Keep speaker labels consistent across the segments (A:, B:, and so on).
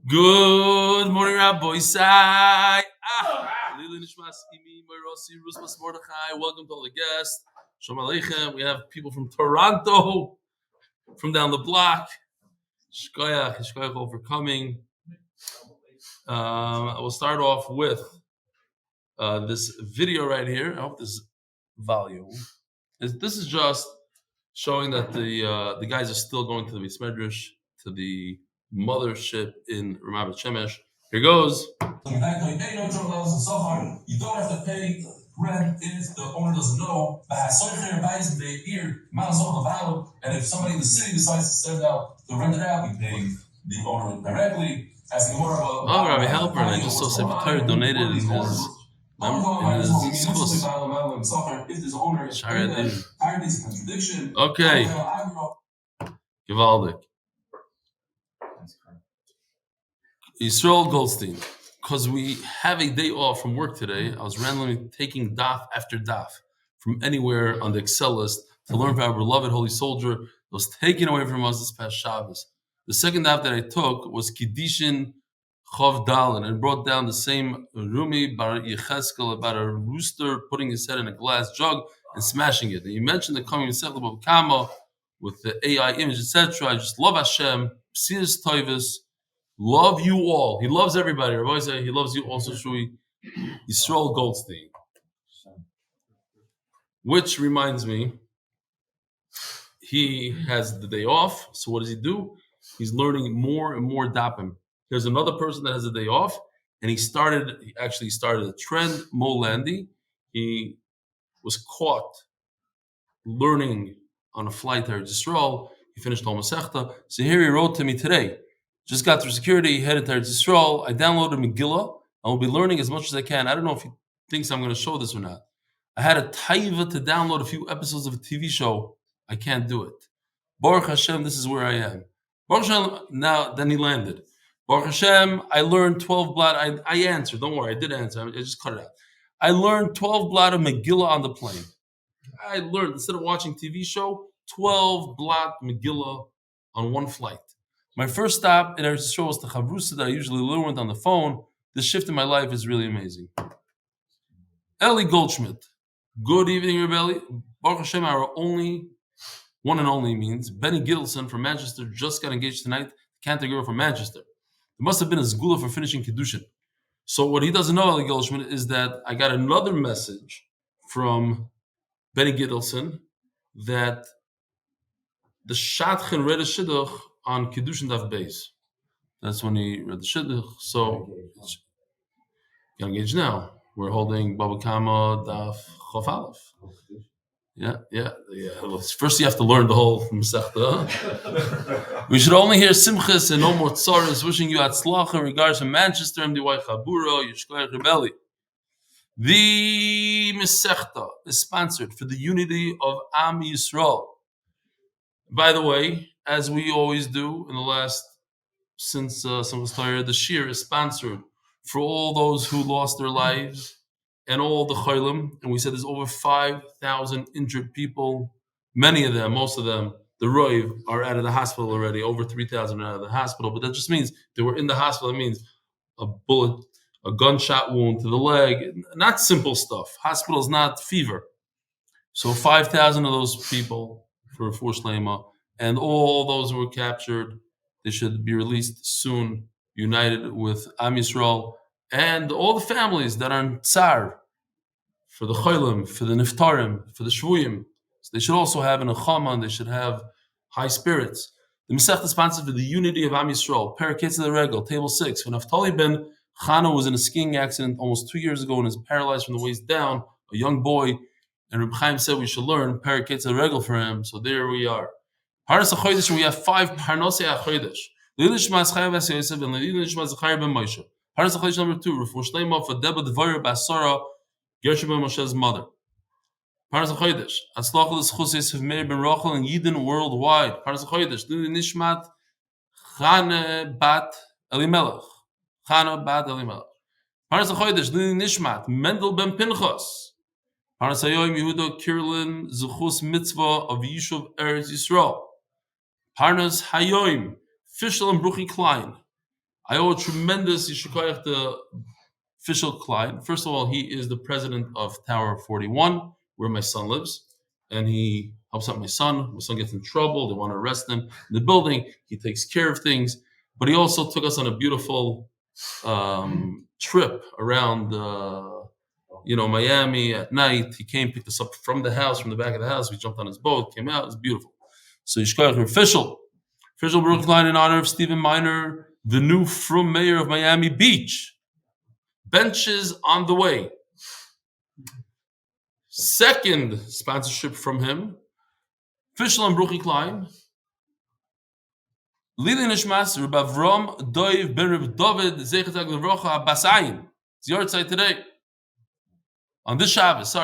A: Good morning, Rabbi Isai. Leilo nishmat imi Rosi Rusmas Mordechai. Welcome to all the guests. Shalom Aleichem. We have people from Toronto, from down the block. Shkoyach for coming. I will start off with this video right here. I hope this volume. This is just showing that the guys are still going to the Beis Medrash, to the mothership in Ramat Shemesh. Here goes. You don't have to pay rent if the owner doesn't know. And if somebody in the city decides to send out to rent it out, we pay the owner directly. Oh, Rabbi Helper, and I just saw Sefer Torah donated in his schus. Okay. Gewaldig. Yisrael Goldstein, because we have a day off from work today, I was randomly taking daf after daf from anywhere on the Excel list to learn about our beloved holy soldier that was taken away from us this past Shabbos. The second daf that I took was Kiddushin Chav Dalin and brought down the same Rumi Bar Yecheskel about a rooster putting his head in a glass jug and smashing it. And you mentioned the coming Masechet Bava Kama with the AI image, etc. I just love Hashem, Psias Toivus. Love you all. He loves everybody. Rabbi said he loves you also, Shui. Yisrael Goldstein. Which reminds me, he has the day off. So what does he do? He's learning more and more dapim. There's another person that has a day off, and he actually started a trend, Mo Landy. He was caught learning on a flight to Eretz Yisrael. He finished Al Masechta. So here he wrote to me today. Just got through security, headed to Eretz Yisrael. I downloaded Megillah. I will be learning as much as I can. I don't know if he thinks I'm going to show this or not. I had a taiva to download a few episodes of a TV show. I can't do it. Baruch Hashem, this is where I am. Baruch Hashem, now, then he landed. Baruch Hashem, I learned 12 blot. I answered. Don't worry, I did answer. I just cut it out. I learned 12 blot of Megillah on the plane. I learned, instead of watching TV show, 12 blot Megillah on one flight. My first stop in Eretz Yisrael was the Chavrusa that I usually learned on the phone. This shift in my life is really amazing. Eli Goldschmidt. Good evening, Rebelli. Baruch Hashem, our only, one and only means, Benny Gittleson from Manchester just got engaged tonight. Can't girl from Manchester. There must have been a zgula for finishing Kiddushin. So what he doesn't know, Eli Goldschmidt, is that I got another message from Benny Gittleson that the Shadchan read a shidduch on Kiddushin Daf Beis. That's when he read the shidduch. So, get engaged now. We're holding Bava Kama Daf Chof Aleph. Yeah. First, you have to learn the whole Masechta. We should only hear Simchas and no more tzaras. Wishing you Hatzlocha in regards to Manchester, MDY Chaburo, Yishkoyach Rebelli. The Masechta is sponsored for the unity of Am Yisrael. By the way, as we always do in the last, since the Shir is sponsored for all those who lost their lives and all the Chaylim. And we said there's over 5,000 injured people. Many of them, most of them, the Roiv are out of the hospital already. Over 3,000 are out of the hospital. But that just means they were in the hospital. It means a bullet, a gunshot wound to the leg. Not simple stuff. Hospital is not fever. So 5,000 of those people for rafua shlima. And all those who were captured, they should be released soon, united with Am Yisrael and all the families that are in tsar, for the cholim, for the niftarim, for the shvuyim. So they should also have an achama, and they should have high spirits. The Masechta is sponsored for the unity of Am Yisrael. Keitzad Haregel, table 6. When Naftali Ben Channa was in a skiing accident almost 2 years ago and is paralyzed from the waist down, a young boy, and Reb Chaim said we should learn Keitzad Haregel for him. So there we are. Parnas HaChodesh, we have 5 Parnosei HaChodesh. Leilo nishmat Zechariah ben Yosef and leilo nishmat Zechariah ben Moshe. Parnas HaChodesh number 2, rafua shlima for Dvora Basara, Gershon Ben Moshe's mother. Parnas HaChodesh, Hatzlocha L'zechus Yosef Mayer ben Rochel and yidden worldwide. Parnas HaChodesh, leilo nishmat Chaneh bat Elimelech. Chaneh bat Elimelech. Parnas HaChodesh, leilo nishmat Mendel ben Pinchas. Parnas HaYom Yehudah Kirillin zechus mitzvah of Yishuv Eretz Yisrael. Parnas Hayoim, Fishel and Bruchy Klein. I owe a tremendous yishukayach to Fishel Klein. First of all, he is the president of Tower 41, where my son lives, and he helps out my son. My son gets in trouble; they want to arrest him in the building. He takes care of things, but he also took us on a beautiful trip around, Miami at night. He came, picked us up from the house, from the back of the house. We jumped on his boat, came out. It was beautiful. So Yishkoyach Fishel and Bruchy Klein in honor of Stephen Miner, the new frum mayor of Miami Beach. Benches on the way. Second sponsorship from him, Fishel and Bruchy Klein. leilo nishmat Reb Avram Doiv ben Reb David zechariah Rochel Basayin. It's your side today. On this Shabbos.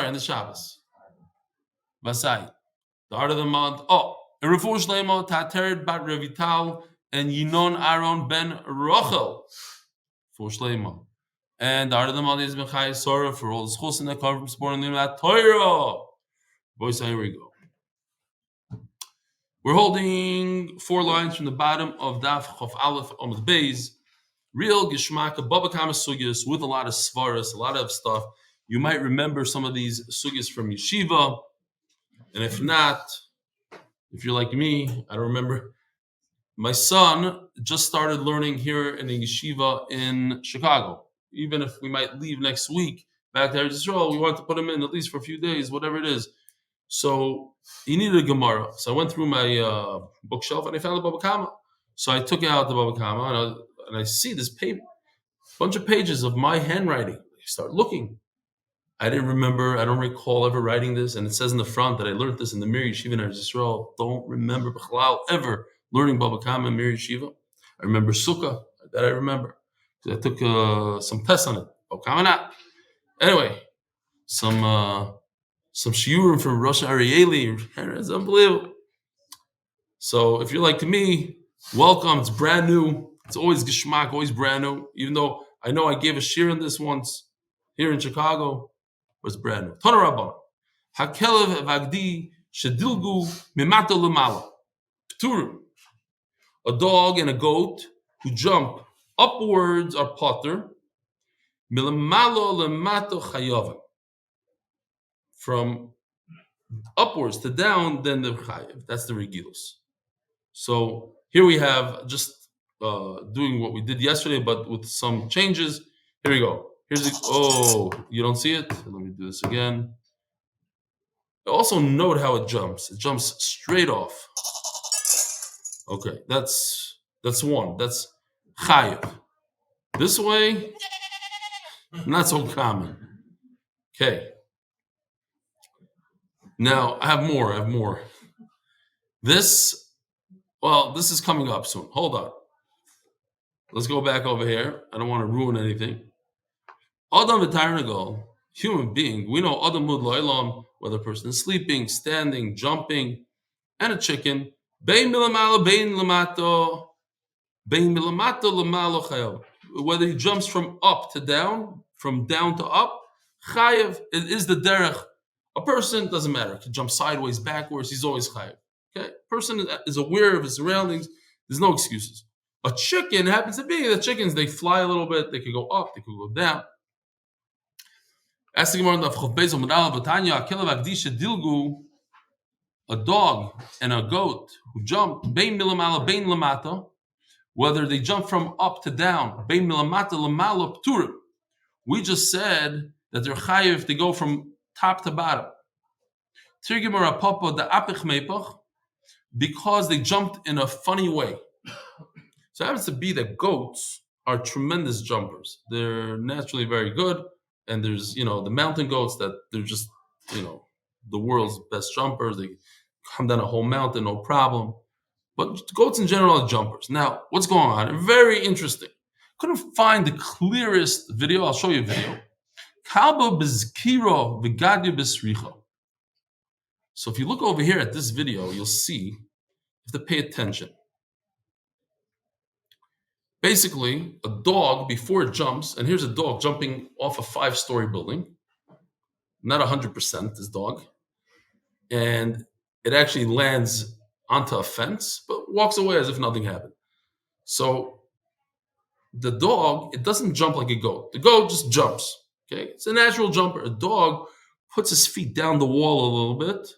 A: Basayin. The heart of the month. And rafur shlema Tatered bat Revital and Yinon Aaron ben Rochel. For shlema. And the heart of the month is ben Chai Sorah for all the schools in the cover from supporting them at Torah. Boys, here we go. We're holding 4 lines from the bottom of Daf Aleph Amud Beis. Real Gishmak, Bava Kama Sugyas with a lot of svaras, a lot of stuff. You might remember some of these sugyas from yeshiva, and if not, if you're like me, I don't remember. My son just started learning here in the yeshiva in Chicago. Even if we might leave next week back to Eretz Yisrael, we want to put him in at least for a few days, whatever it is. So he needed a Gemara. So I went through my bookshelf and I found the Bava Kama. So I took out the Bava Kama and I see this bunch of pages of my handwriting. I start looking. I don't recall ever writing this. And it says in the front that I learned this in the Mir Yeshiva in Eretz Yisrael. Don't remember B'chalal ever learning Bava Kama in Mir Yeshiva. I remember Sukkah. That I remember. I took some tests on it. Bava Kama not. Anyway, some shiurim from Rochel Arieli. It's unbelievable. So if you're like me, welcome. It's brand new. It's always geshmak, always brand new. Even though I know I gave a shiur on this once here in Chicago, but it's brand new. Tana Rabban. Hakelev vagdi shedilgu mimato lemala. Pturim. A dog and a goat who jump upwards are potter. Milamalo lemato chayavim. From upwards to down, then the chayiv. That's the regilos. So here we have just doing what we did yesterday, but with some changes. Here we go. You don't see it? Let me do this again. Also note how it jumps. It jumps straight off. Okay, that's one. That's chayiv. This way, not so common. Okay. Now, I have more. This is coming up soon. Hold on. Let's go back over here. I don't want to ruin anything. Adam v'tarnagol, human being. We know Adam mud leilo, whether a person is sleeping, standing, jumping, and a chicken. Bein milamalo, bein lamato lamalo chayav. Whether he jumps from up to down, from down to up, chayav. It is the derech. A person, doesn't matter, he can jump sideways, backwards, he's always chayav. Okay? Person is aware of his surroundings, there's no excuses. A chicken happens to be, the chickens, they fly a little bit, they could go up, they could go down. A dog and a goat who jump, whether they jump from up to down, we just said that they're chayav if they go from top to bottom. Because they jumped in a funny way. So it happens to be that goats are tremendous jumpers. They're naturally very good. And there's, the mountain goats that they're just, the world's best jumpers. They come down a whole mountain, no problem. But goats in general are jumpers. Now, what's going on? Very interesting. Couldn't find the clearest video. I'll show you a video. So if you look over here at this video, you'll see, you have to pay attention. Basically, a dog, before it jumps, and here's a dog jumping off a 5-story building, not 100% this dog, and it actually lands onto a fence, but walks away as if nothing happened. So the dog, it doesn't jump like a goat. The goat just jumps. Okay, it's a natural jumper. A dog puts his feet down the wall a little bit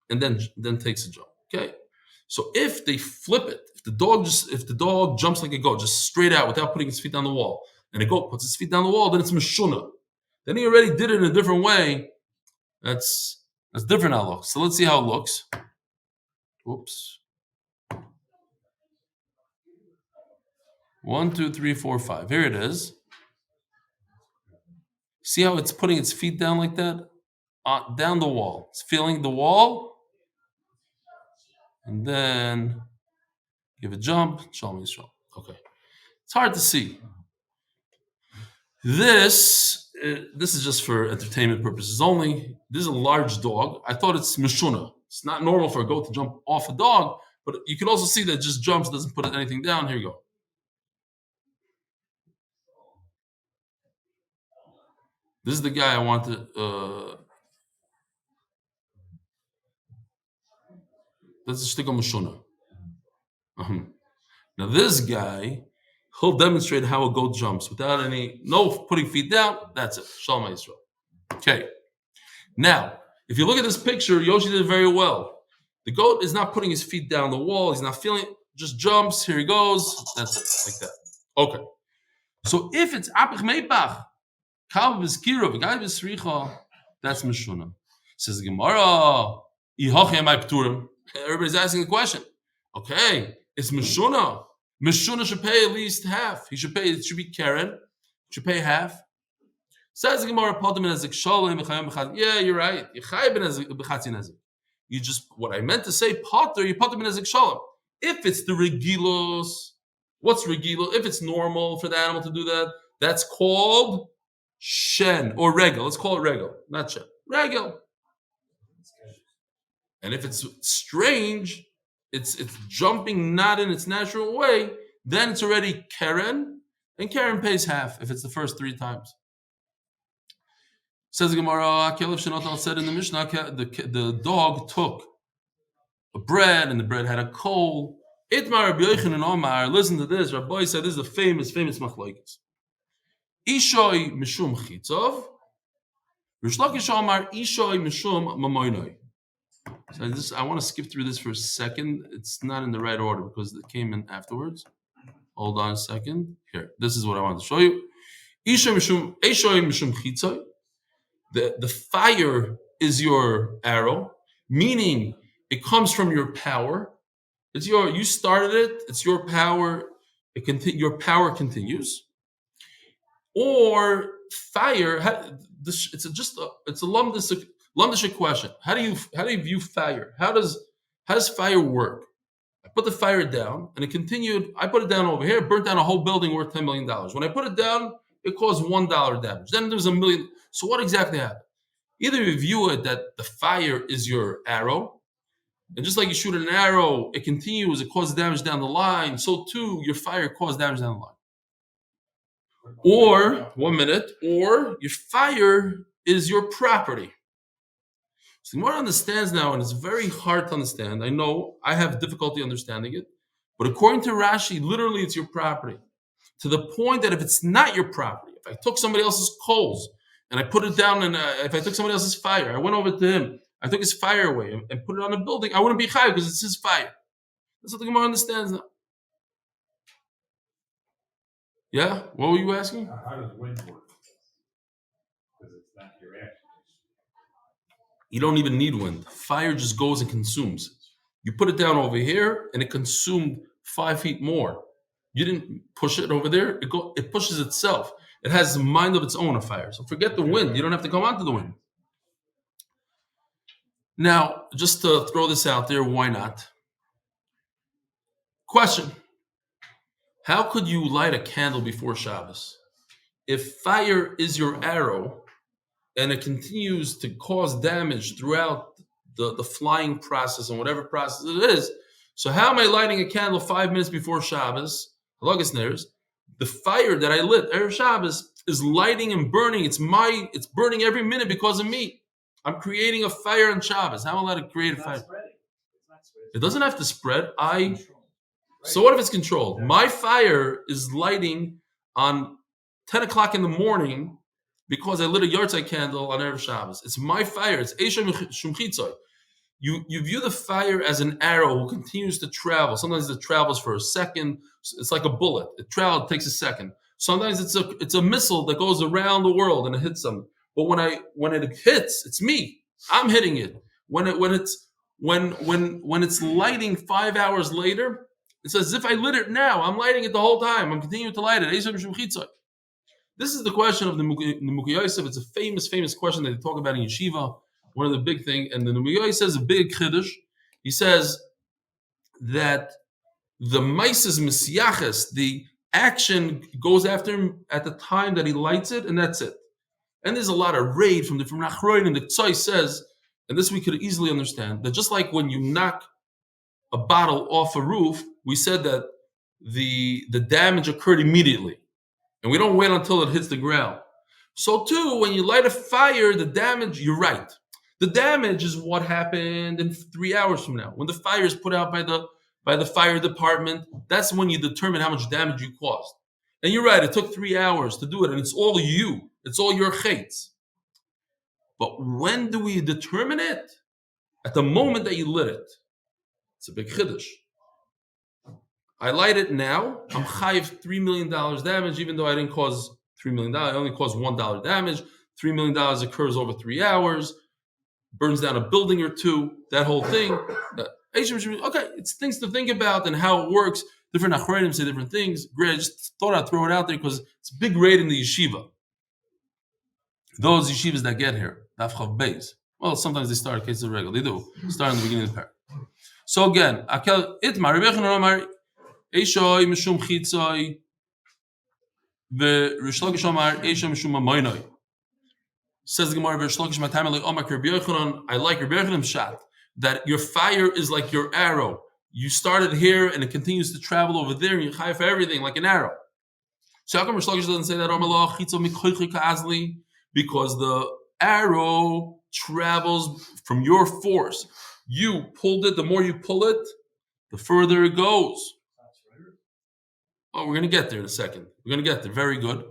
A: and then takes a jump. Okay, so if they flip it, if the dog jumps like a goat, just straight out without putting his feet down the wall, and a goat puts his feet down the wall, then it's meshuna. Then he already did it in a different way. That's different how So let's see how it looks. Oops. 1, 2, 3, 4, 5. Here it is. See how it's putting its feet down like that? Down the wall. It's feeling the wall. And then give a jump. Shalom Yisrael. Okay. It's hard to see. This is just for entertainment purposes only. This is a large dog. I thought it's meshuna. It's not normal for a goat to jump off a dog, but you can also see that it just jumps, doesn't put anything down. Here you go. This is the guy I want to. That's a shtickle meshuna. Now this guy, he'll demonstrate how a goat jumps without no putting feet down. That's it. Shalom Yisrael. Okay. Now, if you look at this picture, Yoshi did it very well. The goat is not putting his feet down the wall. He's not feeling it. Just jumps. Here he goes. That's it. Like that. Okay. So if it's apich meipach, kav b'skira, v'gai b'sricha, that's meshuna. Says the Gemara, everybody's asking the question. Okay, it's meshuna. Meshuna should pay at least half. It should be Karen. Should pay half. Says the Gemara, yeah, you're right. You just, what I meant to say, potter, you potter min ezik shalom. If it's the regilos, what's regilo? If it's normal for the animal to do that, that's called shen or regel. Let's call it regel, not shen. Regel. And if it's strange, it's jumping not in its natural way, then it's already Karen, and Karen pays half if it's the first 3 times. Says the Gemara, said in the Mishnah, the dog took a bread, and the bread had a coal. Itmar Rabbi Yochanan and Omar, listen to this. Rabbi said this is a famous machlokes. Ishoi mishum chitzov, Rish Lakish Omar Ishoi mishum mamoinoi. So I want to skip through this for a second. It's not in the right order because it came in afterwards. Hold on a second. Here, this is what I want to show you. Ishoi mishum chitzoi. The fire is your arrow, meaning it comes from your power. You started it. It's your power. Your power continues. Or fire. It's a lumdish question. How do you view fire? How does fire work? I put the fire down, and it continued. I put it down over here. It burnt down a whole building worth $10 million. When I put it down, it caused $1 damage. Then there's $1 million. So what exactly happened? Either you view it that the fire is your arrow, and just like you shoot an arrow, it continues, it causes damage down the line, so too your fire caused damage down the line. Or your fire is your property. So the Gemara understands now, and it's very hard to understand. I know I have difficulty understanding it, but according to Rashi, literally it's your property. To the point that if it's not your property, if I took somebody else's coals and I put it down, and if I took somebody else's fire, I went over to him, I took his fire away and put it on a building, I wouldn't be chayav because it's his fire. That's what the Gemara understands now. Yeah? What were you asking?
B: How does wind work? Because it's not your action.
A: You don't even need wind. Fire just goes and consumes. You put it down over here, and it consumed 5 feet more. You didn't push it over there. It pushes itself. It has a mind of its own, a fire. So forget the wind. You don't have to come onto the wind. Now, just to throw this out there, why not? Question. How could you light a candle before Shabbos? If fire is your arrow and it continues to cause damage throughout the flying process and whatever process it is, so how am I lighting a candle 5 minutes before Shabbos? The fire that I lit Erev Shabbos is lighting and burning. It's burning every minute because of me. I'm creating a fire on Shabbos. How am I allowed to create a fire? It doesn't have to spread. So what if it's controlled? My fire is lighting on 10 o'clock in the morning because I lit a yahrzeit candle on Erev Shabbos. It's my fire. It's Eisha Shumchitzai. You view the fire as an arrow who continues to travel. Sometimes it travels for a second. It's like a bullet. It takes a second. Sometimes it's a missile that goes around the world and it hits them. But when it hits, it's me. I'm hitting it. When it's lighting 5 hours later, it's as if I lit it now. I'm lighting it the whole time. I'm continuing to light it. This is the question of the Mukhi Yosef. It's a famous question that they talk about in yeshiva. One of the big thing, and the Mukhi Yosef says a big chiddush. He says that the maises misyaches, the action goes after him at the time that he lights it, and that's it. And there's a lot of raid from different Nachroin, and the Tzai says, and this we could easily understand, that just like when you knock a bottle off a roof, we said that the damage occurred immediately. And we don't wait until it hits the ground. So too, when you light a fire, the damage, you're right. The damage is what happened in 3 hours from now. When the fire is put out by the fire department, that's when you determine how much damage you caused. And you're right, it took 3 hours to do it, and it's all you. It's all your chaitz. But when do we determine it? At the moment that you lit it. It's a big chiddush. I light it now. I'm chayiv $3 million damage, even though I didn't cause $3 million. I only caused $1 damage. $3 million occurs over 3 hours, burns down a building or two, that whole thing. Okay, it's things to think about and how it works. Different achronim say different things. Great, I just thought I'd throw it out there because it's a big raid in the yeshiva. Those yeshivas that get here, Daf Yomi. Well, sometimes they start cases of regular. They do. Start in the beginning of the parak. So again, Itmar, Reb Chaim Omar, Eishoy Mishum Chitzai, Rochel Omar, Eishoy Mishum Mamoinoi. Says the Gemara, V'Shlokish Matam Eli Omar Reb Yochanan. I like Reb Yochanan's shot that your fire is like your arrow. You started here and it continues to travel over there, and you chai for everything like an arrow. So how come Rosh Lakish doesn't say that? Because the arrow travels from your force. You pulled it. The more you pull it, the further it goes. Oh, we're going to get there in a second. We're going to get there. Very good.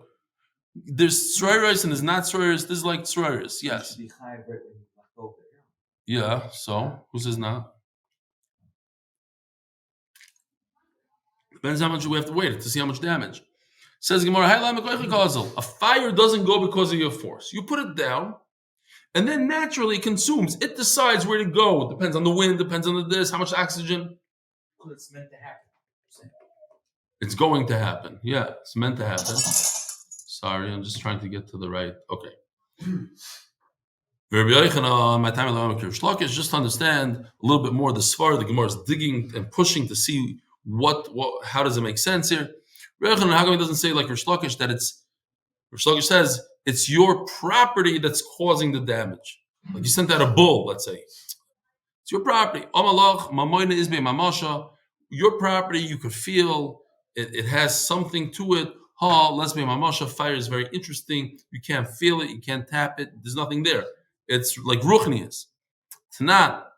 A: There's sroiris and there's not sroiris. This is like sroiris. Yes. Yeah. So who says not? Depends how much we have to wait to see how much damage. Says Gemara, a fire doesn't go because of your force. You put it down, and then naturally it consumes. It decides where to go. It depends on the wind, depends on this, how much oxygen.
C: Well, it's meant to happen.
A: It's going to happen. Yeah, it's meant to happen. Sorry, I'm just trying to get to the right. Okay. Just to understand a little bit more the svar. The Gemara is digging and pushing to see how does it make sense here. How come it doesn't say like Rosh Lakish that Rosh Lakish says it's your property that's causing the damage. Like you sent out a bull, let's say. It's your property. Your property, you could feel it has something to it. Fire is very interesting. You can't feel it, you can't tap it. There's nothing there. It's like ruchnius. It's not.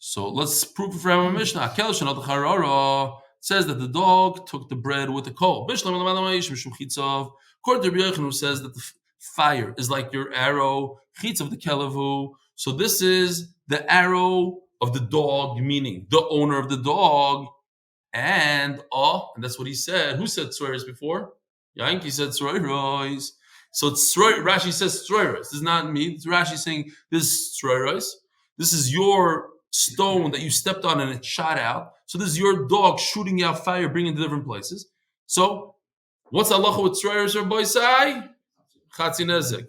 A: So let's prove it from our Mishnah. It says that the dog took the bread with the coal. According to Reb Chaim, who says that the fire is like your arrow, chitz of the kelevu. So this is the arrow of the dog, meaning the owner of the dog. And that's what he said. Who said tzroiris before? Yainki said tzroiris. So it's Rashi says tzroiris. This is not me. It's Rashi saying this is tzroiris. This is your stone that you stepped on and it shot out. So this is your dog shooting out fire, bringing it to different places. So what's halacha with tzroiris or boisai? Chatzi nezik.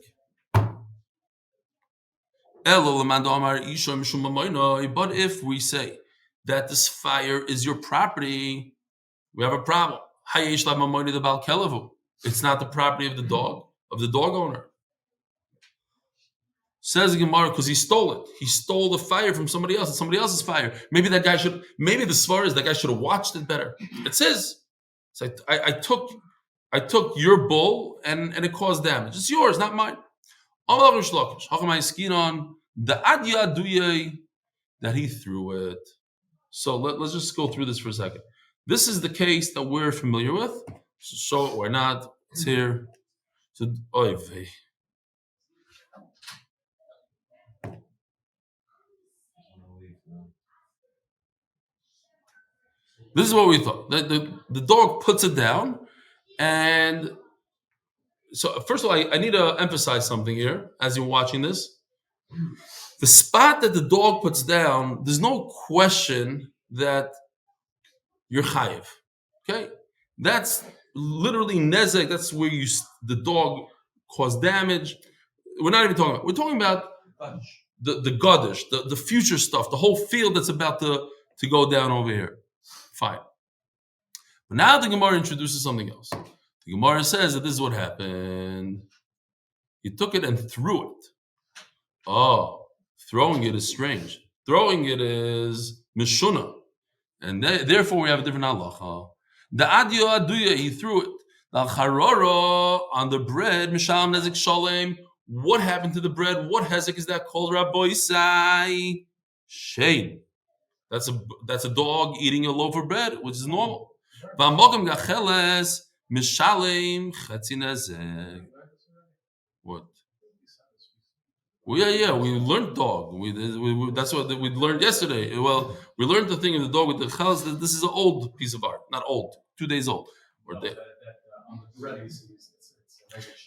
A: But if we say that this fire is your property, we have a problem. It's not the property of the dog owner. Says the Gemara, because he stole it. He stole the fire from somebody else. It's somebody else's fire. Maybe the svar is that guy should have watched it better. It's his. So I took your bull and it caused damage. It's yours, not mine. How come I skied on the adya duye that he threw it? So let's just go through this for a second. This is the case that we're familiar with. show it or not. It's here. So, oy vey. This is what we thought. The dog puts it down, and so first of all, I need to emphasize something here as you're watching this. The spot that the dog puts down, there's no question that you're chayiv. Okay, that's literally nezek. That's where the dog caused damage. We're not even talking about. We're talking about the gadish, the future stuff, the whole field that's about to go down over here. Fine. But now the Gemara introduces something else. The Gemara says that this is what happened. He took it and threw it. Oh, throwing it is strange. Throwing it is mishuna. And therefore we have a different halacha. The adyo aduya, he threw it. The charoro on the bread, misham nezik shalem. What happened to the bread? What hezek is that called? Rabbi Sai Shane. That's a dog eating a loaf of bread, which is normal. V'amogam gacheles mishalem chetzi nezek. What? Well, yeah, we learned dog. That's what we learned yesterday. Well, we learned the thing in the dog with the cheles that this is an old piece of art, not old, 2 days old. Or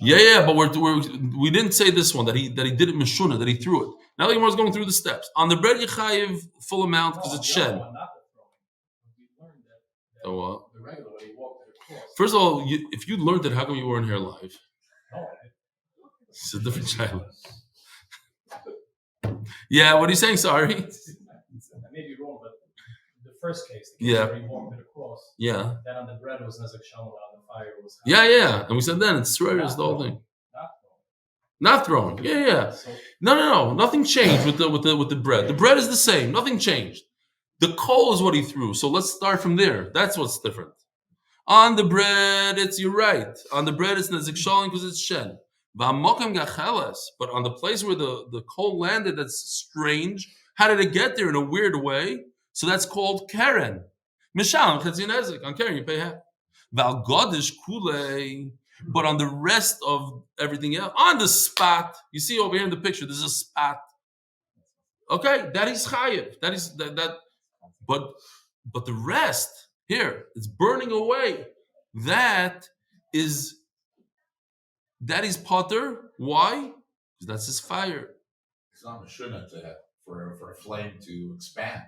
A: yeah, but we didn't say this one that he did it mishuna, that he threw it. Now the Gemara is going through the steps. On the bread, you chayiv full amount because it's shen. So what? First of all, if you learned it, how come you weren't here live? It's a different child. Yeah, what are you saying? Sorry.
B: I may be wrong, but the first case,
A: where
B: he walked it across.
A: Yeah.
B: Then on the bread was nezek shalom, on the fire was.
A: Yeah, and we said then it's Shreyer is the whole thing. Not thrown. Yeah. So, no. Nothing changed with the bread. The bread is the same. Nothing changed. The coal is what he threw. So let's start from there. That's what's different. On the bread, you're right. On the bread, it's nezik shalom because it's shen. But on the place where the coal landed, that's strange. How did it get there in a weird way? So that's called keren. Mishal chetzi nezik. On keren, you pay half. Val godish kulei. But on the rest of everything else, on the spot, you see over here in the picture, there's a spot. Okay, that is chayiv. That is that. But the rest here, it's burning away. That is potter. Why? Because that's his fire.
D: It's not mishuna for a flame to expand.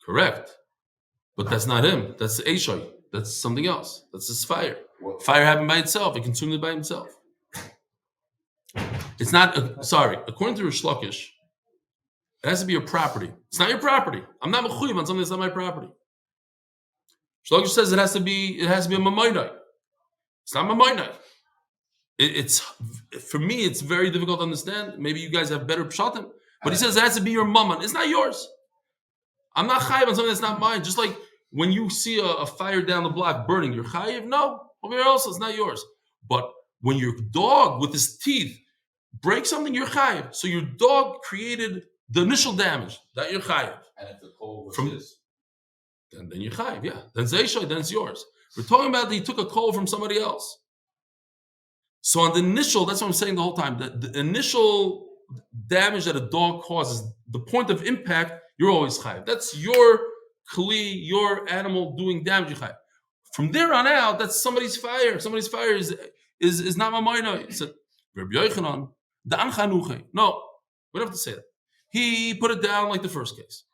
A: Correct. But that's not him. That's Eishai. That's something else. That's his fire.
D: What?
A: Fire happened by itself. It consumed it by himself. It's not, sorry, according to Rish Lakish, it has to be your property. It's not your property. I'm not mechuyev on something that's not my property. Rish Lakish says it has to be a mamaynai. It's not mamaynai. It's for me, it's very difficult to understand. Maybe you guys have better pshatim. But he says it has to be your mammon. It's not yours. I'm not chayiv on something that's not mine. Just like when you see a fire down the block burning, you're chayiv? No. Over here also, it's not yours. But when your dog with his teeth breaks something, you're chayiv. So your dog created the initial damage. That you're chayiv.
D: And if the coal was his?
A: Then you're chayiv, yeah. Then Zeishay, then it's yours. We're talking about that he took a coal from somebody else. So on the initial, that's what I'm saying the whole time, the initial damage that a dog causes, the point of impact, you're always chayiv. That's your kli, your animal doing damage, you're chayiv. From there on out, that's somebody's fire. Somebody's fire is not mamayna. He said, Reb Yochanan, da'an chanuche. No, we don't have to say that. He put it down like the first case.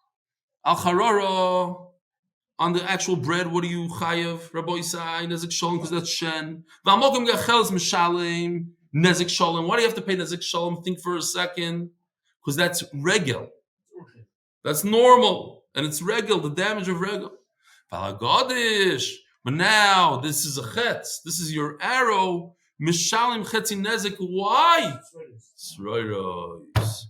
A: Al charara, on the actual bread, what do you chayev? Rabbi Isai, nezik shalom, because that's shen. V'amokim gachels mishalem, nezik shalom. Why do you have to pay nezik shalom? Think for a second. Because that's regel. That's normal. And it's regel, the damage of regel. Valagadish. But now, this is a chetz. This is your arrow. Mishalim chetzi nezik. Why? Tzroiros.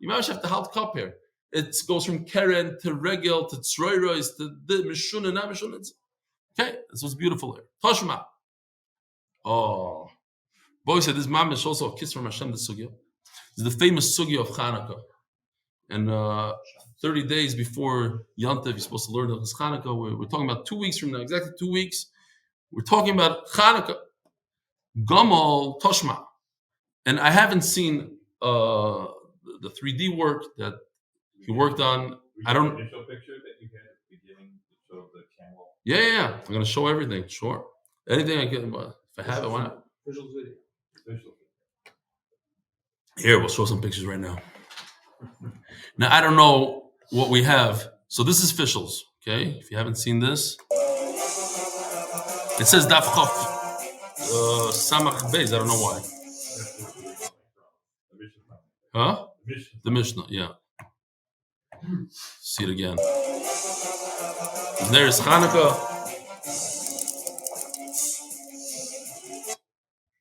A: You might have to halt cup here. It goes from keren to regel to tzroiros to the mishuna, not mishuna. Okay, this was beautiful here. Toshma. Oh. Boy said this mom is also a kiss from Hashem, the sugya. This is the famous sugya of Chanukah. And 30 days before Yontif, you're supposed to learn this Chanukah. We're talking about 2 weeks from now, exactly 2 weeks. We're talking about Hanukkah, Gamal Toshma, and I haven't seen the 3D work that he worked on. I don't.
B: The initial picture that you had at the beginning that showed the camel.
A: Yeah. I'm gonna show everything. Sure, anything I can. If I have it, why not?
C: Visual video.
B: Official.
A: Here, we'll show some pictures right now. Now I don't know what we have. So this is Fishel's. Okay, if you haven't seen this, it says Daf Samach Beis. I don't know why. Huh? The Mishnah, yeah. See it again. And there's Hanukkah.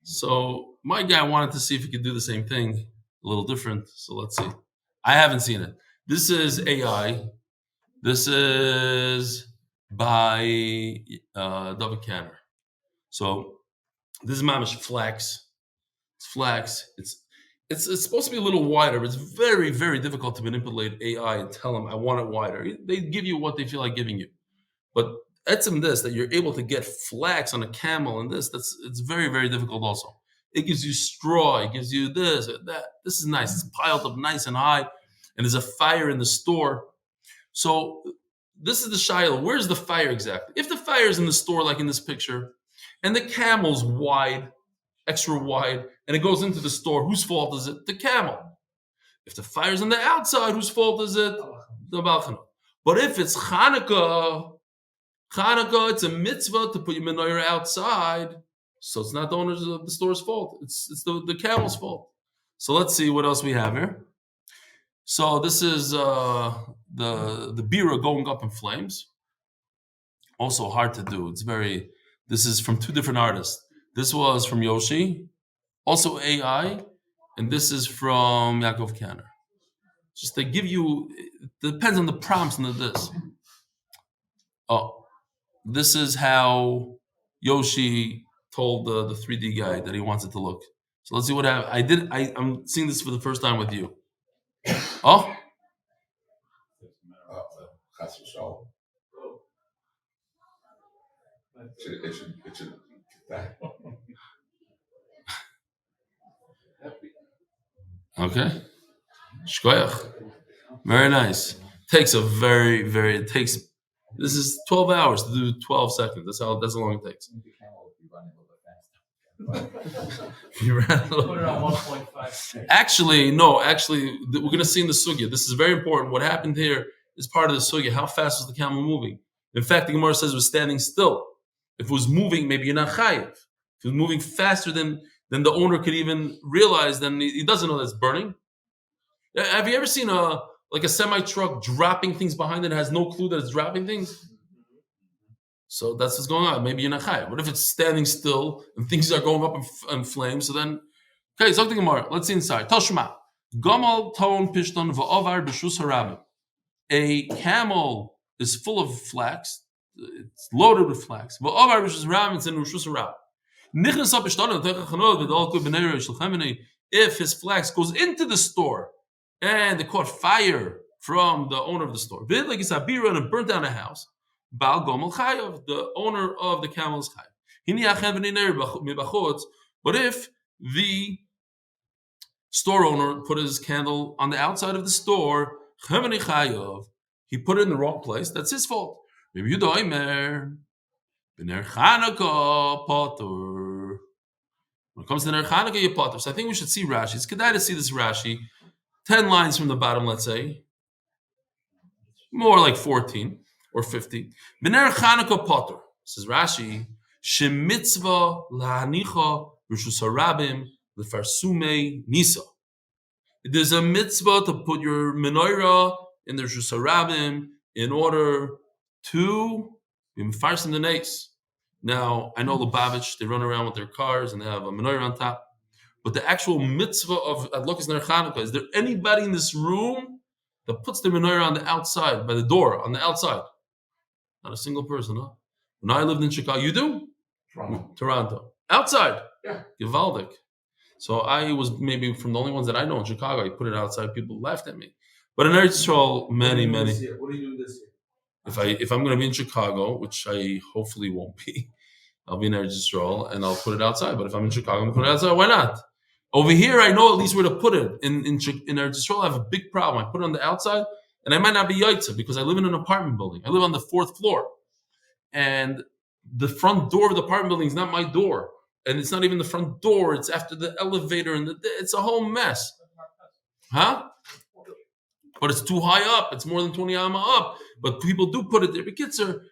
A: So my guy wanted to see if he could do the same thing, a little different. So let's see. I haven't seen it. This is AI. This is by David Canner. So this is mamish flax. It's flax. It's supposed to be a little wider, but it's very, very difficult to manipulate AI and tell them I want it wider. They give you what they feel like giving you. But etzem this, that you're able to get flax on a camel and it's very, very difficult also. It gives you straw, it gives you this, that. This is nice. It's piled up nice and high, and there's a fire in the store. So this is the shiloh. Where's the fire exactly? If the fire is in the store, like in this picture, and the camel's wide, extra wide, and it goes into the store, whose fault is it? The camel. If the fire's on the outside, whose fault is it? The balcony. But if it's Hanukkah, it's a mitzvah to put your menorah outside, so it's not the owners of the store's fault. It's the camel's fault. So let's see what else we have here. So this is the bira going up in flames. Also hard to do. This is from two different artists. This was from Yoshi, also AI, and this is from Yaakov Kanner. Just they give you, it depends on the prompts and this. Oh, this is how Yoshi told the 3D guy that he wants it to look. So let's see what happened. I'm seeing this for the first time with you. Oh?
D: It should
A: Okay. Shkoyach. Very nice. This is 12 hours to do 12 seconds. That's how long it takes. You ran a little.
C: Put it on 1.5.
A: Actually, we're going to see in the sugya. This is very important. What happened here is part of the sugya. How fast was the camel moving? In fact, the Gemara says it was standing still. If it was moving, maybe you're not chayiv. If it was moving faster than the owner could even realize, then he doesn't know that's burning. Have you ever seen a semi-truck dropping things behind it and has no clue that it's dropping things? So that's what's going on. Maybe you're not chayiv. What if it's standing still and things are going up in flames? So then, okay, Zok the Gemara. Let's see inside. Toshma. Gamal ton pishton va'ovar b'shus harabim. A camel is full of flax. It's loaded with flax. Va'ovar b'shus harabim. It's in rishus harabim. If his flax goes into the store and it caught fire from the owner of the store, and it burnt down a house, Baal Gomel Chayav, the owner of the camel is Chayav. But if the store owner put his candle on the outside of the store, he put it in the wrong place, that's his fault. When it comes to Ner Chanukah, you potter. So I think we should see Rashi. It's kedai to see this Rashi. 10 lines from the bottom, let's say. More like 14 or 15. B'ner Chanukah potter. Says Rashi. Shemitzvah lahanicha rishus harabim lefarsume nisa. There's a mitzvah to put your menorah in the rishus harabim in order to be mefarsim the nace. Now, I know Lubavitch, they run around with their cars and they have a menorah on top. But the actual mitzvah of Hatzlocha L'zechus Chanukah, is there anybody in this room that puts the menorah on the outside, by the door, on the outside? Not a single person, huh? When I lived in Chicago, you do? Toronto. Outside?
D: Yeah.
A: Givaldic. So I was maybe from the only ones that I know in Chicago, I put it outside, people laughed at me. But in Eretz Yisrael, many.
C: What are you doing this year?
A: If I'm going to be in Chicago, which I hopefully won't be, I'll be in Eretz Yisrael and I'll put it outside. But if I'm in Chicago, I'm going to put it outside. Why not? Over here, I know at least where to put it. In Eretz Yisrael, I have a big problem. I put it on the outside, and I might not be yaitza because I live in an apartment building. I live on the 4th floor. And the front door of the apartment building is not my door. And it's not even the front door. It's after the elevator. And it's a whole mess. Huh? But it's too high up. It's more than 20 amma up. But people do put it there. The kids are...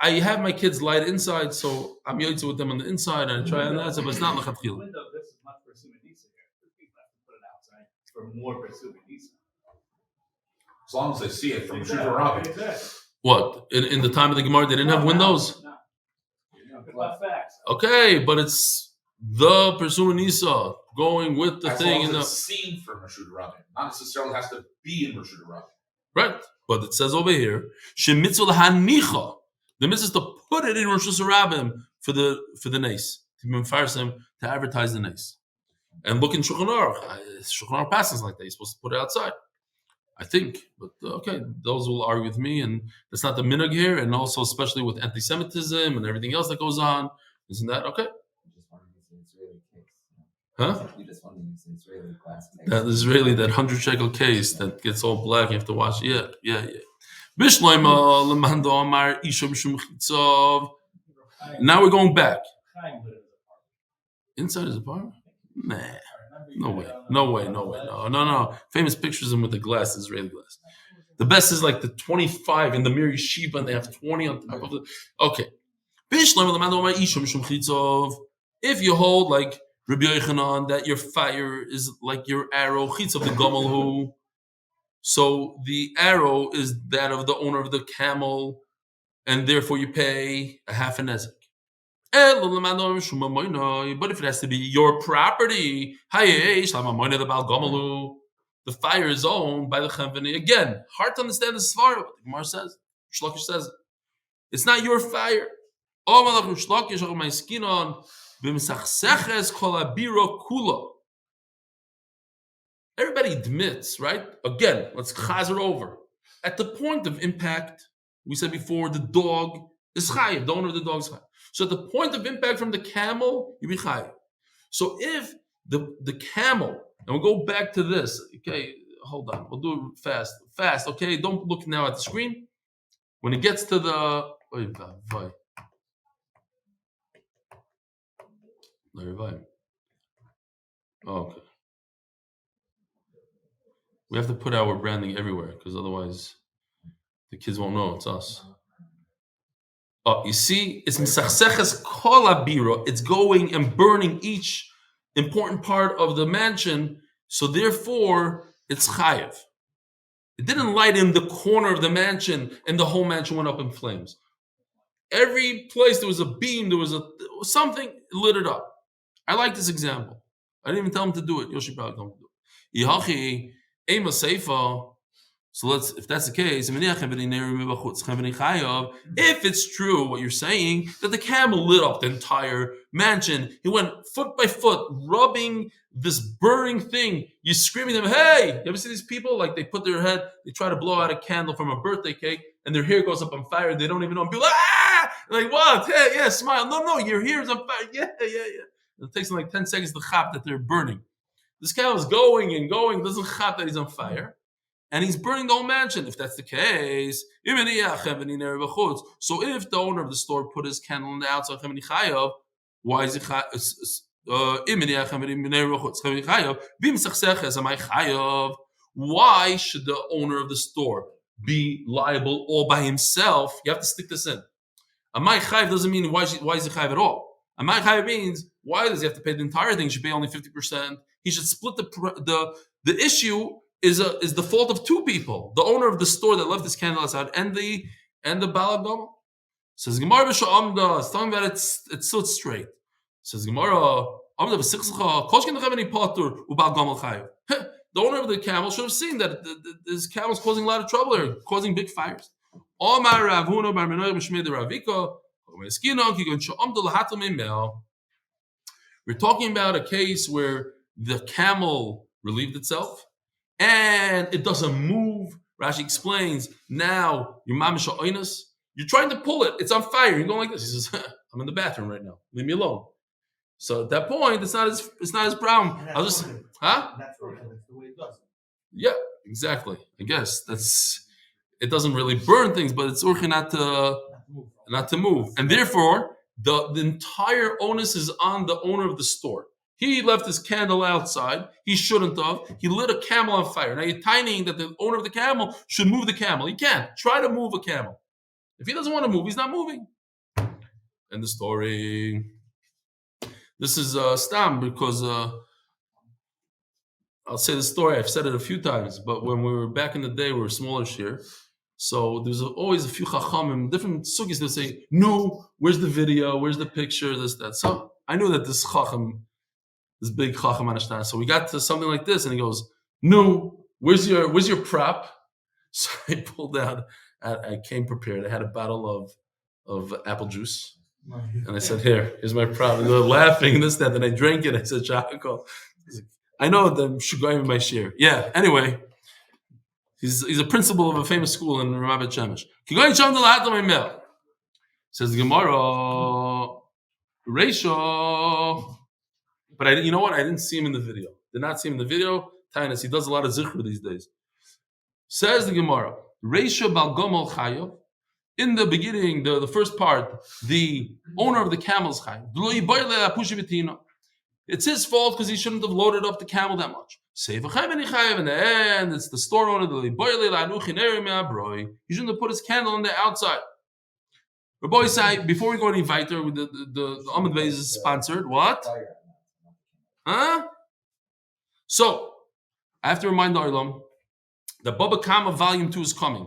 A: I have my kids light inside, so I'm yaitza with them on the inside, and I try on that, but it's not lechatchila.
B: Window, this is much for Sumanisa here. People have to put it outside for more for Sumanisa.
D: As long as they see it from Shuvah Rabbi.
B: Exactly.
A: What? In the time of the Gemara, they didn't have windows?
B: No. About facts.
A: Okay, but it's the Persuna Nisa going with the
D: As
A: thing.
D: long as it's seen from Reshut Rabbi. Not necessarily has to be in Reshut Rabbi.
A: Right. But it says over here, Shemitzvah hanicha. The mitzvah is to put it in Rosh Hashanah for the nace, to be to advertise the nace. And look in Shulchan Aruch. Shulchan Aruch passes like that. You're supposed to put it outside, I think. But okay, those will argue with me, and that's not the minhag here. And also, especially with anti-Semitism and everything else that goes on, isn't that okay? Huh?
E: You just want to use the Israeli class.
A: That Israeli, that 100 shekel case that gets all black. You have to watch. Yeah. Bishloima lemando amar isha mishum chitzov. Now we're going back. Inside his apartment? Nah. No way. No. Famous pictures of him with the glass, Israeli glass. The best is like the 25 in the Mir Yeshiva, and they have 20 on top of it. Okay. Bishloima lemando amar isha mishum chitzov. If you hold like Rabbi Yochanan that your fire is like your arrow, chitzov the gamalhu. So the arrow is that of the owner of the camel, and therefore you pay a half a nezek. But if it has to be your property, the fire is owned by the company. Again, hard to understand the svara, but the Gemara says, Shlokish says it. It's not your fire. Everybody admits, right? Again, let's chazer over. At the point of impact, we said before, the dog is chayiv. The owner of the dog is chayiv. So at the point of impact from the camel, you be chayiv. So if the camel, and we'll go back to this. Okay, hold on. We'll do it fast. Okay, don't look now at the screen. When it gets to the okay. We have to put our branding everywhere because otherwise the kids won't know it's us. Oh, you see, it's misachseches kol habira. It's going and burning each important part of the mansion, so therefore it's chayev. It didn't light in the corner of the mansion and the whole mansion went up in flames. Every place there was a beam, there was something lit it up. I like this example. I didn't even tell him to do it. Yoshi probably told him to do it. So if that's the case, if it's true what you're saying, that the camel lit up the entire mansion, he went foot by foot, rubbing this burning thing, you're screaming at them, hey! You ever see these people? Like they put their head, they try to blow out a candle from a birthday cake, and their hair goes up on fire, they don't even know, and people, ah! Like, what? Hey, yeah, smile. No, your hair is on fire. Yeah. It takes them like 10 seconds to chap that they're burning. This cow is going and going, doesn't chap that he's on fire. And he's burning the whole mansion. If that's the case, so if the owner of the store put his candle on the outside, why is it why should the owner of the store be liable all by himself? You have to stick this in. Amay chayiv doesn't mean why is he chayiv at all. Amay chayiv means why does he have to pay the entire thing? He should pay only 50%. He should split the issue is the fault of two people: the owner of the store that left his candle outside, and the balagom. Says Gemara b'sha'amda. It's talking about it's so straight. Says Gemara amda b'sichsacha koshkin nechaveni patur u'balagom chayiv. The owner of the camel should have seen that this camel is causing a lot of trouble here, causing big fires. Omar Rav Huna bar Menoach b'shmei de Ravika. We're talking about a case where the camel relieved itself and it doesn't move. Rashi explains, now you're trying to pull it, it's on fire, you're going like this. He says, I'm in the bathroom right now. Leave me alone. So at that point, it's not his problem. I'll just, huh?
C: That's the way it does.
A: Yeah, exactly. I guess it doesn't really burn things, but it's urge not to move. And therefore, the entire onus is on the owner of the store. He left his candle outside. He shouldn't have. He lit a camel on fire. Now you're tinying that the owner of the camel should move the camel. He can't. Try to move a camel. If he doesn't want to move, he's not moving. And the story. This is stam because I'll say the story. I've said it a few times, but when we were back in the day, we were smaller here. So there's always a few chachamim, different sugis. They'll say, "No, where's the video? Where's the picture? This, that." So I knew that this chacham, this big chacham, understands. So we got to something like this, and he goes, "No, where's your prop?" So I pulled out. I came prepared. I had a bottle of apple juice, and I said, "Here's my prop." And they were laughing, this, that. Then I drank it. I said, "Shachakol." I know the shugayim in my share. Yeah. Anyway. He's a principal of a famous school in Ramat Shemesh. Says the Gemara, Reisha. But you know what? I didn't see him in the video. Did not see him in the video. Tainus, he does a lot of zikr these days. Says the Gemara, Reisha bal gomel chayav. In the beginning, the first part, the owner of the camel's chayav. It's his fault because he shouldn't have loaded up the camel that much. In the end, it's the store owner. He shouldn't have put his candle on the outside. Reb say, before we go any weiter, the Amud Beis is sponsored. What? Huh? So, I have to remind the Olam that Baba Kama Volume 2 is coming.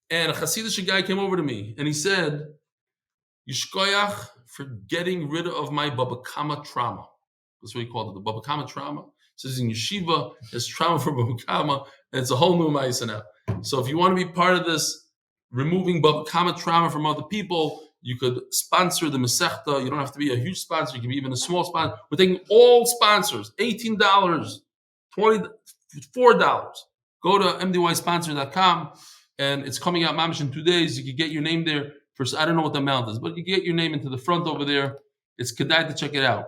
A: And a Hasidic guy came over to me and he said, Yishkoyach for getting rid of my Baba Kama trauma. That's what he called it, the Baba Kama trauma. It says in Yeshiva, there's trauma for Baba Kama, and it's a whole new ma'isa now. So if you want to be part of this, removing Baba Kama trauma from other people, you could sponsor the Masechta. You don't have to be a huge sponsor. You can be even a small sponsor. We're taking all sponsors, $18, $24. Go to mdysponsor.com, and it's coming out mamish in 2 days. You can get your name there. I don't know what the amount is, but you can get your name into the front over there. It's kedai to check it out.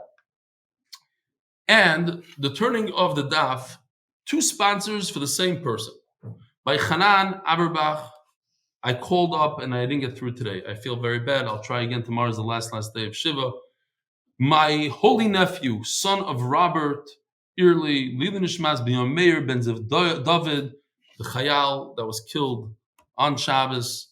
A: And the turning of the daf, 2 sponsors for the same person. By Hanan Aberbach, I called up and I didn't get through today. I feel very bad. I'll try again. Tomorrow's the last day of Shiva. My holy nephew, son of Robert Early, Leilo nishmat ben Mayer ben David, the Chayal that was killed on Shabbos,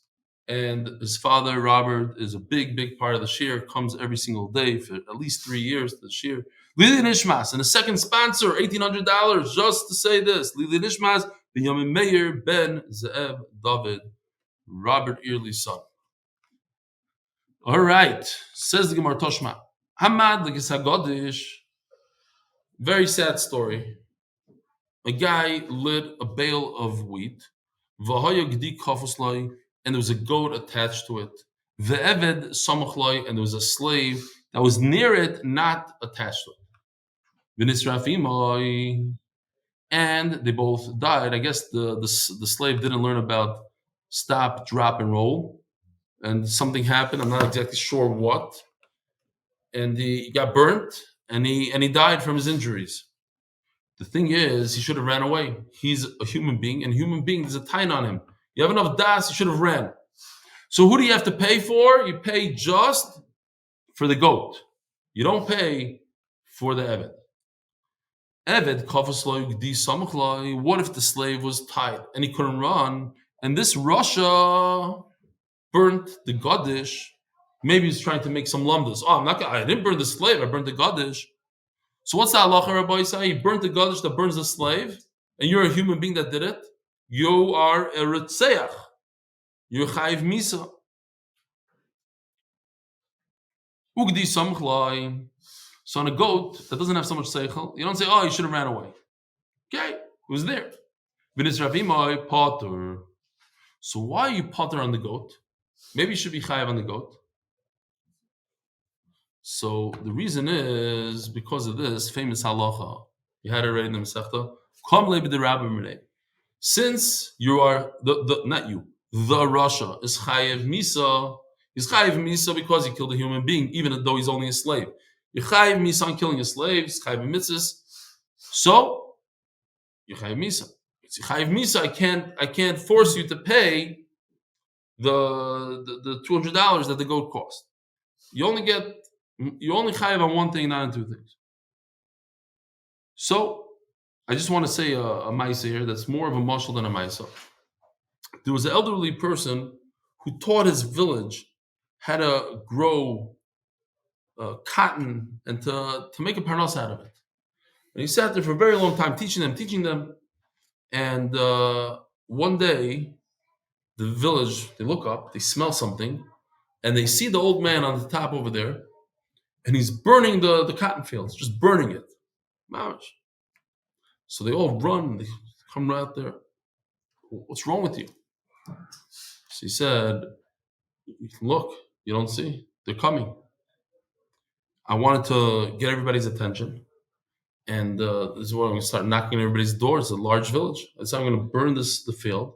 A: and his father, Robert, is a big part of the shir, comes every single day for at least 3 years to the shir. Leilo nishmat, and a second sponsor, $1,800, just to say this. Leilo nishmat ben Mayer ben Ze'ev David, Robert Early's son. All right, says the Gemara Toshma. Hamad l'gisagodish. Very sad story. A guy lit a bale of wheat, and there was a goat attached to it. Ve'eved samachloi, and there was a slave that was near it, not attached to it. And they both died. I guess the slave didn't learn about stop, drop, and roll, and something happened. I'm not exactly sure what. And he got burnt, and he died from his injuries. The thing is, he should have ran away. He's a human being, and human being, there's a time on him. You have enough das, you should have ran. So who do you have to pay for? You pay just for the goat. You don't pay for the Eved. Eved, what if the slave was tied and he couldn't run? And this Russia burnt the Gadish. Maybe he's trying to make some lumdas. I didn't burn the slave, I burnt the Gadish. So what's the halacha, Rabbi say? He burnt the Gadish that burns the slave, and you're a human being that did it. You are a Retzeach. You're Chayiv Misa. Ugdi Samchlai. So on a goat that doesn't have so much seichel, you don't say, you should have ran away. Okay, it was there. V'nis Ravimai Potter. So why are you Potter on the goat? Maybe you should be Chayiv on the goat. So the reason is because of this famous halacha. You had it already in the Masechta. Since you are the Russia is Chayev Misa, He's chayiv misa because he killed a human being, even though he's only a slave. You're chayiv misa on killing a slave. He's chayiv mitzvahs. So you're chayiv misa. It's chayiv misa. I can't force you to pay the $200 that the goat cost. You only chayiv on one thing, not on two things. So I just want to say a ma'isa here that's more of a mashal than a ma'isa. There was an elderly person who taught his village how to grow cotton and to make a parnas out of it. And he sat there for a very long time teaching them. And one day, the village, they look up, they smell something, and they see the old man on the top over there, and he's burning the cotton fields, just burning it. Mamash. So they all run, they come right out there. What's wrong with you? So he said, look, you don't see? They're coming. I wanted to get everybody's attention. And this is what I'm going to start knocking on everybody's doors. It's a large village. That's how I'm going to burn the field.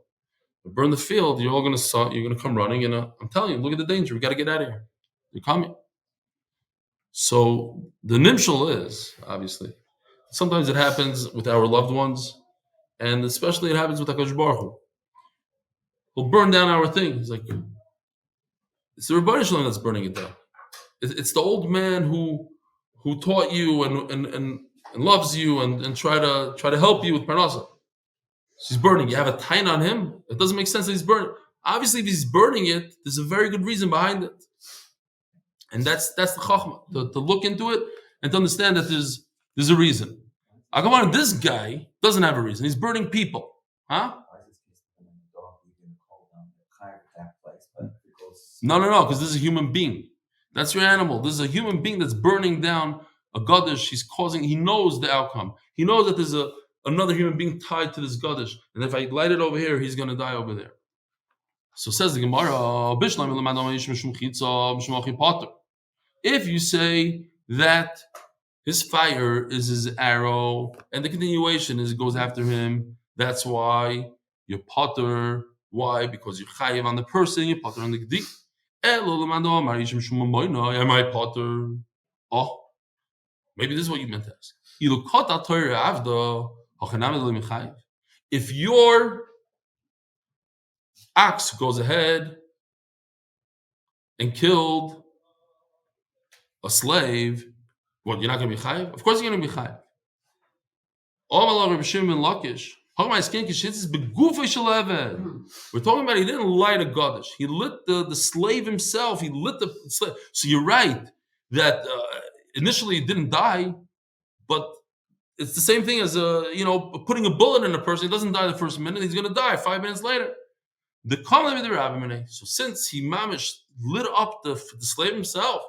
A: Burn the field, you're all going to come running. And I'm telling you, look at the danger. We got to get out of here. They're coming. So the nimshal is, obviously, sometimes it happens with our loved ones. And especially it happens with HaKadosh Baruch Hu. He'll burn down our thing. It's like, it's the Rebbeinu Shalom that's burning it down. It's the old man who taught you and loves you and try to help you with parnasa. She's burning. You have a tain on him. It doesn't make sense that he's burning. Obviously, if he's burning it, there's a very good reason behind it. And that's the chachma, to look into it and to understand that there's a reason. Agavan, this guy doesn't have a reason. He's burning people. Huh? No, because this is a human being. That's your animal. This is a human being that's burning down a Gaddish. He knows the outcome. He knows that there's another human being tied to this Gaddish. And if I light it over here, he's going to die over there. So says the Gemara, if you say that his fire is his arrow, and the continuation goes after him, that's why you're potter. Why? Because you're chayiv on the person, you're potter on the gedi. Am I potter? Oh, maybe this is what you meant to ask. If your ox goes ahead and killed a slave, what, you're not going to be chayiv? Of course you're going to be chayiv. Reb Chaim ben Lakish. We're talking about he didn't light a Gaddish. He lit the slave himself. He lit the slave. So you're right that initially it didn't die, but it's the same thing as putting a bullet in a person. He doesn't die the first minute. He's going to die 5 minutes later. So since he mamish lit up the slave himself,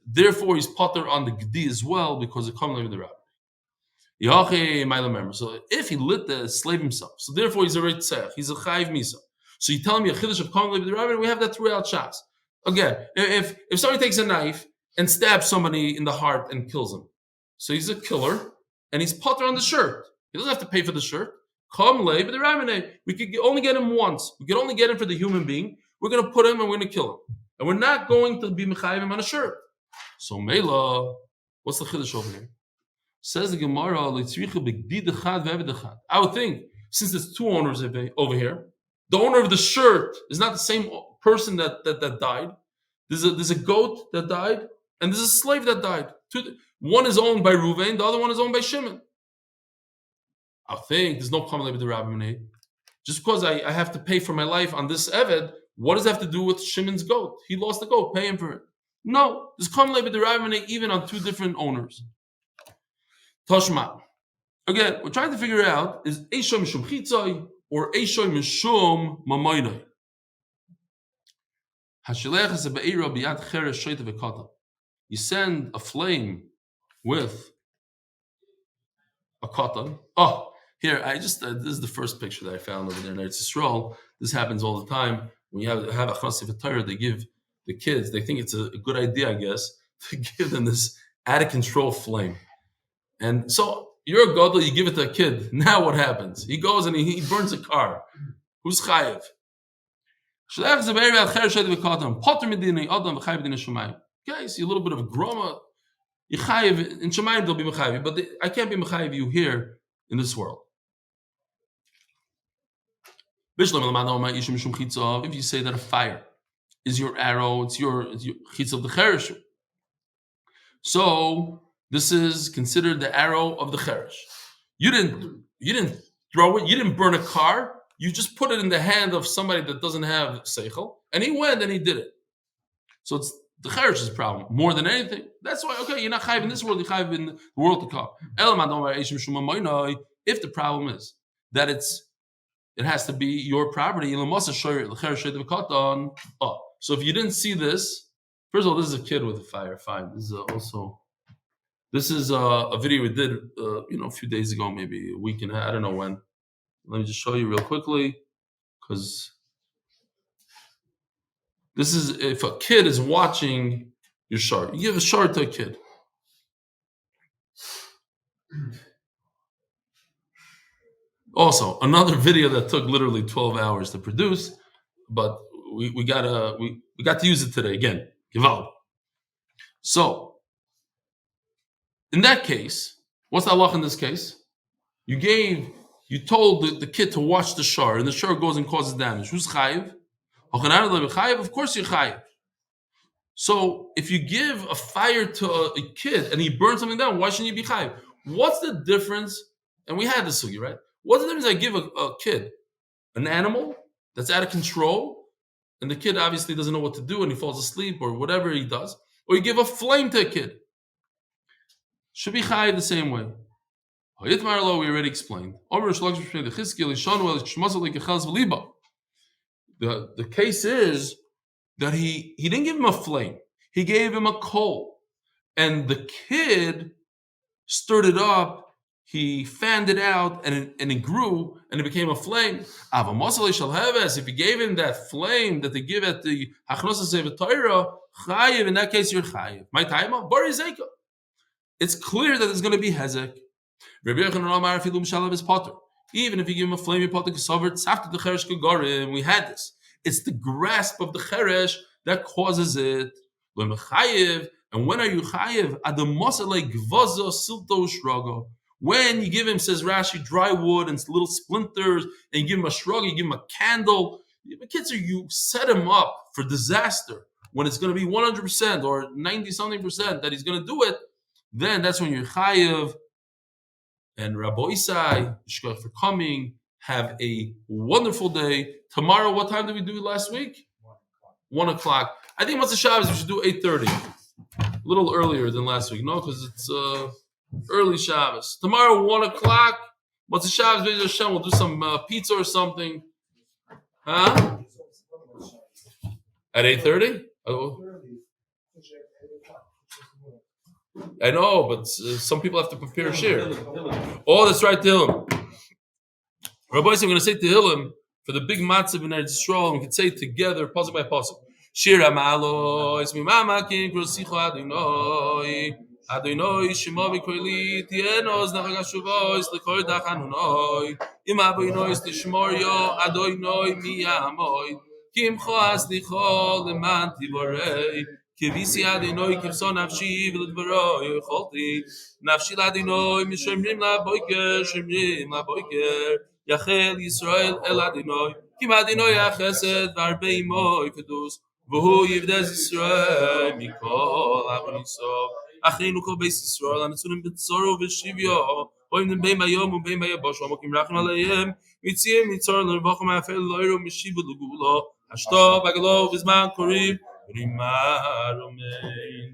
A: therefore he's potter on the gedi as well because it comes with the rabbi. So if he lit the slave himself, so therefore he's a reitzach, he's a chayiv misa. So you telling me a chiddush of common with the rabbi? We have that throughout Shas. Again, if somebody takes a knife and stabs somebody in the heart and kills him, so he's a killer and he's potter on the shirt. He doesn't have to pay for the shirt. We could only get him once. We could only get him for the human being. We're going to put him and we're going to kill him, and we're not going to be mechayiv him on a shirt. So Mela, what's the chiddush over here? Says the Gemara, I would think, since there's two owners over here, the owner of the shirt is not the same person that died. There's a goat that died, and there's a slave that died. One is owned by Reuven, the other one is owned by Shimon. I think there's no common with the Rabbi. Just because I have to pay for my life on this Eved, what does that have to do with Shimon's goat? He lost the goat, pay him for it. No, there's common with the Rabbi even on two different owners. Toshma. Again, we're trying to figure out, is Eishoy Mishum Chitzai or Eishoy Mishum Mamoinoi? You send a flame with a katan. Oh, here, this is the first picture that I found over there in Eretz Yisrael. This happens all the time. When you have a chassid of Torah, they give the kids, they think it's a good idea, I guess, to give them this out-of-control flame. And so you're a gadol, you give it to a kid. Now what happens? He goes and he burns a car. Who's chayiv? Okay, see a little bit of groma. Yechayev in Shemayim they'll be mechayev, but I can't be mechayev you here in this world. If you say that a fire is your arrow, it's your chitz of the cheresh. So this is considered the arrow of the cheresh. You didn't throw it. You didn't burn a car. You just put it in the hand of somebody that doesn't have seichel, and he went and he did it. So it's the cheresh's problem more than anything. That's why you're not chayiv in this world. You're chayiv in the world to come. If the problem is that it has to be your property. So if you didn't see this, first of all, this is a kid with a fire. Fine. This is a video we did, a few days ago, maybe a week and a half. I don't know when. Let me just show you real quickly, because this is if a kid is watching your shard. You give a shard to a kid. Also, another video that took literally 12 hours to produce, but we got to use it today again. Gewalt. So, in that case, what's the halach in this case? You told the kid to watch the shar, and the shar goes and causes damage. Who's chayiv? Of course you're chayiv. So, if you give a fire to a kid and he burns something down, why shouldn't you be chayiv? What's the difference? And we had this sugi, right? What's the difference? I give a kid an animal that's out of control, and the kid obviously doesn't know what to do, and he falls asleep or whatever he does, or you give a flame to a kid. Should be chayiv the same way. We already explained. The case is that he didn't give him a flame. He gave him a coal. And the kid stirred it up. He fanned it out, and it grew, and it became a flame. If you gave him that flame that they give at the Hachnosa Sevet Torah, chayiv, in that case, you're chayiv. My time, it's clear that there's going to be hezek. Even if you give him a flame, you put the cheresh. We had this. It's the grasp of the cheresh that causes it. And when are you chayiv? When you give him, says Rashi, dry wood and little splinters, and you give him a shrug, you give him a candle. You set him up for disaster. When it's going to be 100% or 90-something% that he's going to do it, then that's when you're chayiv. And Rabbi Isai, shkoch for coming. Have a wonderful day. Tomorrow, what time did we do last week? 1 o'clock. I think Motzei Shabbos we should do 8:30. A little earlier than last week. No, because it's early Shabbos. Tomorrow, 1 o'clock. Motzei Shabbos, Be'ez Hashem, we'll do some pizza or something. Huh? At 8:30? Oh. I know, but some people have to prepare a share. Oh, that's right, Tehillim. Rabbi, I'm going to say Tehillim for the big matzah in Eretz Yisrael, and we can say it together, pasuk by pasuk. Shir Amalo, Ismi Mama King, Grosicho Adonai, Adonai Shemo V'Koili, Tienos Nachagashuvois, Lekor Dachanunoi, Im Aboinois Tishmorio, Adonai Miyamoi, Kimcho Aslicho Leman Tiborei. Kivisi Adonai Kivso Nafshi V'Ledvaro Yecholti Nafshi Adonai Mishemrim LaBoiker Shemrim LaBoiker Yachel Yisrael El Adonai Kim Adonai Achesed V'Arbei Moi Kedus V'Hu Yivdez Yisrael Mikol Avoniso Achinu Kol Beis Yisrael Amitzunim B'Tzoro V'Shivyo Oim Beim Bayom U'Beim Bayabosh Amokim Rachim Aleim Mitzim Mitzor L'Rvachim Afel Loiro Mishiv L'Gulo Hashto Bagalo V'Zman Korib Rimar Omein.